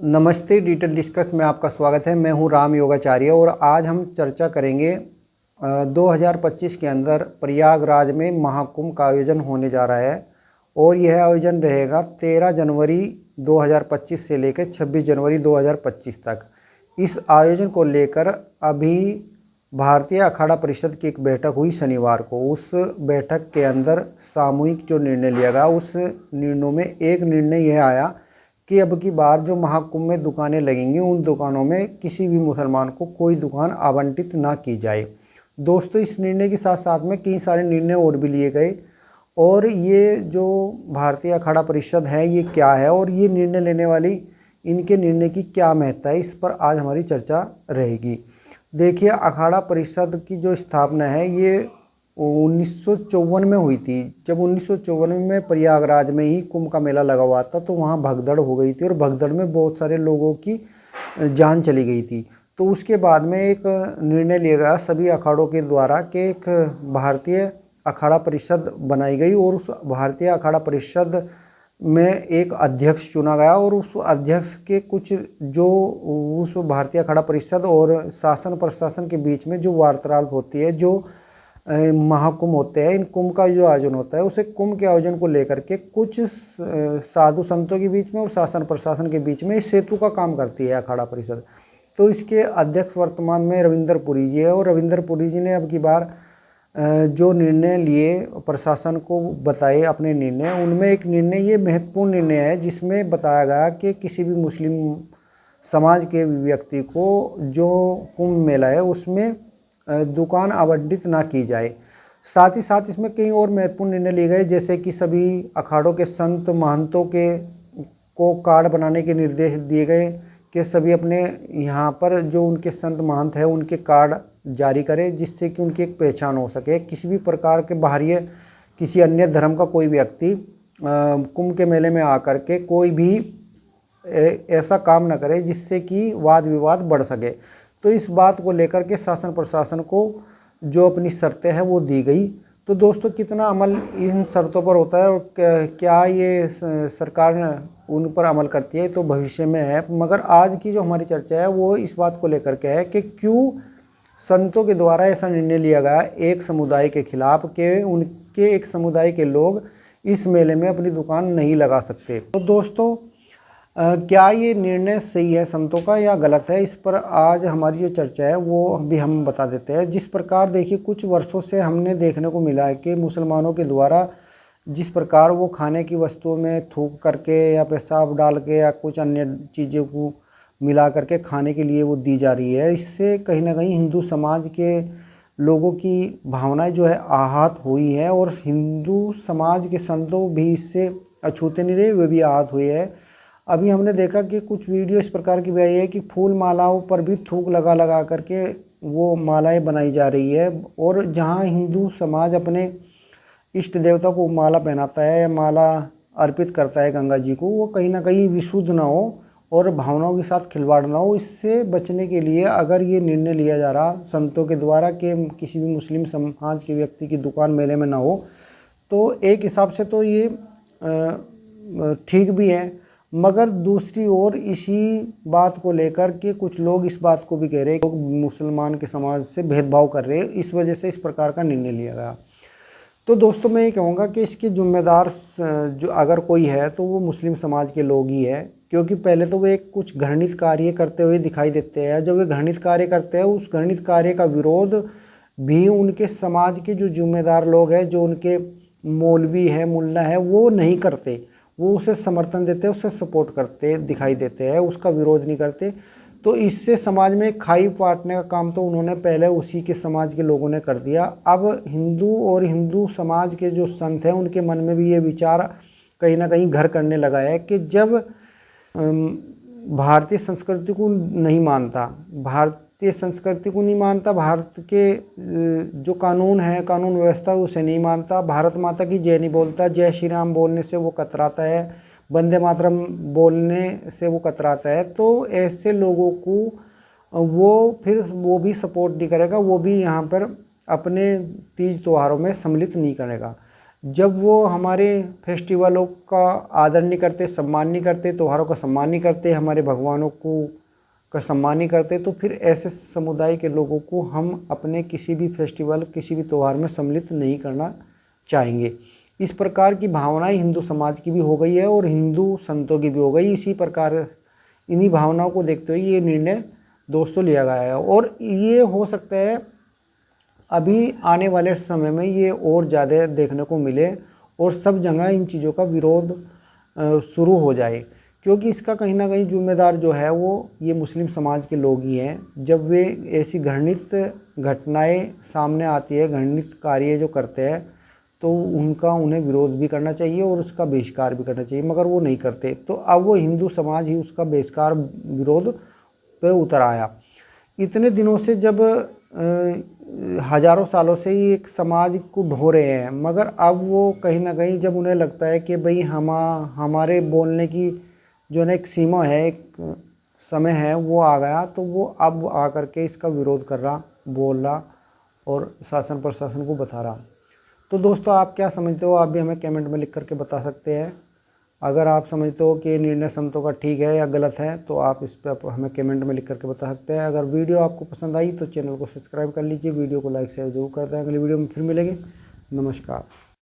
नमस्ते, detail discuss में आपका स्वागत है। मैं हूं राम योगाचार्य और आज हम चर्चा करेंगे 2025 के अंदर प्रयागराज में महाकुंभ का आयोजन होने जा रहा है और यह आयोजन रहेगा 13 जनवरी 2025 से लेकर 26 जनवरी 2025 तक। इस आयोजन को लेकर अभी भारतीय अखाड़ा परिषद की एक बैठक हुई शनिवार को। उस बैठक के अंदर सामूहिक जो निर्णय लिया गया, उस निर्णयों में एक निर्णय यह आया कि अब की बार जो महाकुंभ में दुकानें लगेंगी, उन दुकानों में किसी भी मुसलमान को कोई दुकान आवंटित ना की जाए। दोस्तों, इस निर्णय के साथ साथ में कई सारे निर्णय और भी लिए गए और ये जो भारतीय अखाड़ा परिषद है ये क्या है और ये निर्णय लेने वाली इनके निर्णय की क्या महत्ता है, इस पर आज हमारी चर्चा रहेगी। देखिए, अखाड़ा परिषद की जो स्थापना है ये 1954 में हुई थी। जब 1954 में प्रयागराज में ही कुंभ का मेला लगा हुआ था तो वहाँ भगदड़ हो गई थी और भगदड़ में बहुत सारे लोगों की जान चली गई थी। तो उसके बाद में एक निर्णय लिया गया सभी अखाड़ों के द्वारा कि एक भारतीय अखाड़ा परिषद बनाई गई और उस भारतीय अखाड़ा परिषद में एक अध्यक्ष चुना गया और उस अध्यक्ष के कुछ जो उस भारतीय अखाड़ा परिषद और शासन प्रशासन के बीच में जो वार्तालाप होती है, जो महाकुंभ होते हैं, इन कुंभ का जो आयोजन होता है, उसे कुंभ के आयोजन को लेकर के कुछ साधु संतों के बीच में और शासन प्रशासन के बीच में इस सेतु का काम करती है अखाड़ा परिषद। तो इसके अध्यक्ष वर्तमान में रविंदर पुरी जी है और रविंदर पुरी जी ने अब की बार जो निर्णय लिए, प्रशासन को बताए अपने निर्णय, उनमें एक निर्णय ये महत्वपूर्ण निर्णय है जिसमें बताया गया कि किसी भी मुस्लिम समाज के व्यक्ति को जो कुंभ मेला है उसमें दुकान आवंटित ना की जाए। साथ ही साथ इसमें कई और महत्वपूर्ण निर्णय लिए गए, जैसे कि सभी अखाड़ों के संत महंतों के को कार्ड बनाने के निर्देश दिए गए कि सभी अपने यहाँ पर जो उनके संत महंत है उनके कार्ड जारी करें, जिससे कि उनकी एक पहचान हो सके। किसी भी प्रकार के बाहरी किसी अन्य धर्म का कोई व्यक्ति कुंभ के मेले में आकर के कोई भी ऐसा काम न करे जिससे कि वाद विवाद बढ़ सके। तो इस बात को लेकर के शासन प्रशासन को जो अपनी शर्तें हैं वो दी गई। तो दोस्तों, कितना अमल इन शर्तों पर होता है और क्या ये सरकार उन पर अमल करती है, तो भविष्य में है। मगर आज की जो हमारी चर्चा है वो इस बात को लेकर के है कि क्यों संतों के द्वारा ऐसा निर्णय लिया गया एक समुदाय के खिलाफ कि उनके एक समुदाय के लोग इस मेले में अपनी दुकान नहीं लगा सकते। तो दोस्तों, क्या ये निर्णय सही है संतों का या गलत है, इस पर आज हमारी जो चर्चा है वो भी हम बता देते हैं। जिस प्रकार देखिए, कुछ वर्षों से हमने देखने को मिला है कि मुसलमानों के द्वारा जिस प्रकार वो खाने की वस्तुओं में थूक करके या पेशाब डाल के या कुछ अन्य चीज़ों को मिला करके खाने के लिए वो दी जा रही है, इससे कहीं ना कहीं हिंदू समाज के लोगों की भावनाएं जो है आहत हुई है और हिंदू समाज के संतों भी इससे अछूते नहीं रहे, वे भी आहत हुए हैं। अभी हमने देखा कि कुछ वीडियो इस प्रकार की भी आई है कि फूल मालाओं पर भी थूक लगा लगा करके वो मालाएं बनाई जा रही है और जहां हिंदू समाज अपने इष्ट देवता को माला पहनाता है या माला अर्पित करता है गंगा जी को, वो कहीं ना कहीं विशुद्ध ना हो और भावनाओं के साथ खिलवाड़ ना हो। इससे बचने के लिए अगर ये निर्णय लिया जा रहा संतों के द्वारा कि किसी भी मुस्लिम समाज के व्यक्ति की दुकान मेले में ना हो, तो एक हिसाब से तो ये ठीक भी है। मगर दूसरी ओर इसी बात को लेकर के कुछ लोग इस बात को भी कह रहे हैं कि लोग मुसलमान के समाज से भेदभाव कर रहे हैं, इस वजह से इस प्रकार का निर्णय लिया गया। तो दोस्तों, मैं ये कहूँगा कि इसके जिम्मेदार जो अगर कोई है तो वो मुस्लिम समाज के लोग ही है, क्योंकि पहले तो वे कुछ घृणित कार्य करते हुए दिखाई देते हैं। जब वे घृणित कार्य करते हैं, उस घृणित कार्य का विरोध भी उनके समाज के जो जिम्मेदार लोग हैं, जो उनके मौलवी है, मुल्ला है, वो नहीं करते। वो उसे समर्थन देते हैं, उसे सपोर्ट करते दिखाई देते हैं, उसका विरोध नहीं करते। तो इससे समाज में खाई पाटने का काम तो उन्होंने पहले उसी के समाज के लोगों ने कर दिया। अब हिंदू और हिंदू समाज के जो संत हैं उनके मन में भी ये विचार कहीं ना कहीं घर करने लगा है कि जब भारतीय संस्कृति को नहीं मानता, भारतीय संस्कृति को नहीं मानता, भारत के जो कानून है, कानून व्यवस्था उसे नहीं मानता, भारत माता की जय नहीं बोलता, जय श्री राम बोलने से वो कतराता है, वंदे मातरम बोलने से वो कतराता है, तो ऐसे लोगों को वो फिर वो भी सपोर्ट नहीं करेगा, वो भी यहाँ पर अपने तीज त्योहारों में सम्मिलित नहीं करेगा। जब वो हमारे फेस्टिवलों का आदर नहीं करते, सम्मान नहीं करते, त्योहारों का सम्मान नहीं करते, हमारे भगवानों को का सम्मान नहीं करते, तो फिर ऐसे समुदाय के लोगों को हम अपने किसी भी फेस्टिवल, किसी भी त्यौहार में सम्मिलित नहीं करना चाहेंगे। इस प्रकार की भावनाएं हिंदू समाज की भी हो गई है और हिंदू संतों की भी हो गई। इसी प्रकार इन्हीं भावनाओं को देखते हुए ये निर्णय दोस्तों लिया गया है और ये हो सकता है अभी आने वाले समय में ये और ज़्यादा देखने को मिले और सब जगह इन चीज़ों का विरोध शुरू हो जाए, क्योंकि इसका कहीं ना कहीं जिम्मेदार जो है वो ये मुस्लिम समाज के लोग ही हैं। जब वे ऐसी घृणित घटनाएं सामने आती है, घृणित कार्य जो करते हैं, तो उन्हें विरोध भी करना चाहिए और उसका बहिष्कार भी करना चाहिए, मगर वो नहीं करते। तो अब वो हिंदू समाज ही उसका बहिष्कार विरोध पे उतर आया। इतने दिनों से जब हजारों सालों से ही एक समाज को ढो रहे हैं, मगर अब वो कहीं ना कहीं जब उन्हें लगता है कि भाई हमारे बोलने की जो ना एक सीमा है, एक समय है, वो आ गया, तो वो अब आकर के इसका विरोध कर रहा, बोल रहा और शासन प्रशासन को बता रहा। तो दोस्तों आप क्या समझते हो, आप भी हमें कमेंट में लिख करके बता सकते हैं। अगर आप समझते हो कि निर्णय संतों का ठीक है या गलत है, तो आप इस पर हमें कमेंट में लिख करके बता सकते हैं। अगर वीडियो आपको पसंद आई तो चैनल को सब्सक्राइब कर लीजिए, वीडियो को लाइक शेयर जरूर कर दें। अगली वीडियो में फिर मिलेंगे। नमस्कार।